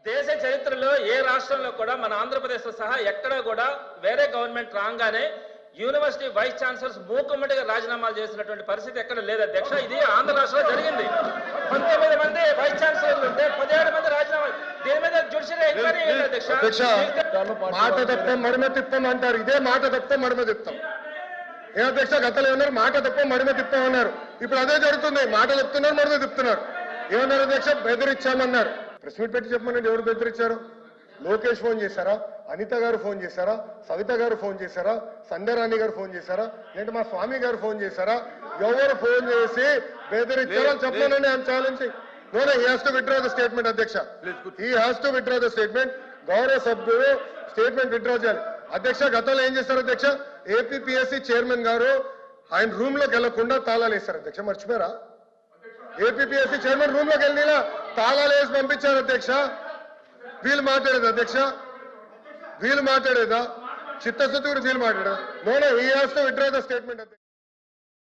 దేశ చరిత్రలో ఏ రాష్ట్రంలో కూడా మన ఆంధ్రప్రదేశ్ సహా ఎక్కడా కూడా వేరే గవర్నమెంట్ రాగానే యూనివర్సిటీ వైస్ ఛాన్సలర్స్ మూకుమ్మడిగా రాజీనామాలు చేసినటువంటి పరిస్థితి ఎక్కడ లేదు అధ్యక్ష. ఇది ఆంధ్ర రాష్ట్రంలో జరిగింది. 19 మంది వైస్ ఛాన్సలర్లు ఉంటే 17 మంది రాజీనామాలు. దీని మీద జ్యుడిషియల్ ఎంక్వైరీ అధ్యక్ష. మాట తప్పం మడిమ తిప్పం అంటారు. ఇదే మాట తప్పం మడిమ తిప్పాం. ఏ అధ్యక్ష గతంలో ఏమన్నారు? మాట తప్పం మడిమ తిప్పం అన్నారు. ఇప్పుడు అదే జరుగుతుంది. మాట చెప్తున్నారు, మడిమ తిప్పుతున్నారు. ఏమన్నారు అధ్యక్ష? బెదిరించామన్నారు. ప్రెస్ మీట్ పెట్టి చెప్పమని ఎవరు బెదిరించారు? లోకేష్ ఫోన్ చేశారా? అనిత గారు ఫోన్ చేశారా? సవిత గారు ఫోన్ చేశారా? సంధ్య రాణి గారు ఫోన్ చేశారా? లేదంటే మా స్వామి గారు ఫోన్ చేశారా? ఎవరు ఫోన్ చేసి బెదిరించారో చెప్పమని I'm challenging. No, he has to withdraw the statement, అధ్యక్ష. He has to withdraw the statement. గౌరవ సభ్యులు స్టేట్మెంట్ విత్డ్రా చేయాలి. అధ్యక్ష గతంలో ఏం చేశారు అధ్యక్ష? ఏపీపీఎస్సీ చైర్మన్ గారు ఆయన రూమ్ లోకి వెళ్లకుండా తాళాలు వేశారు అధ్యక్ష. మర్చిపోయారా? ఏపీపీఎస్సీ చైర్మన్ రూమ్ లోకి వెళ్ళినా తాళాలు వేసి పంపించారు అధ్యక్ష. వీళ్ళు మాట్లాడేది అధ్యక్ష, వీళ్ళు మాట్లాడేదా? చిత్తశుద్ధి కూడా వీళ్ళు మాట్లాడేదా? No, he has to withdraw the statement.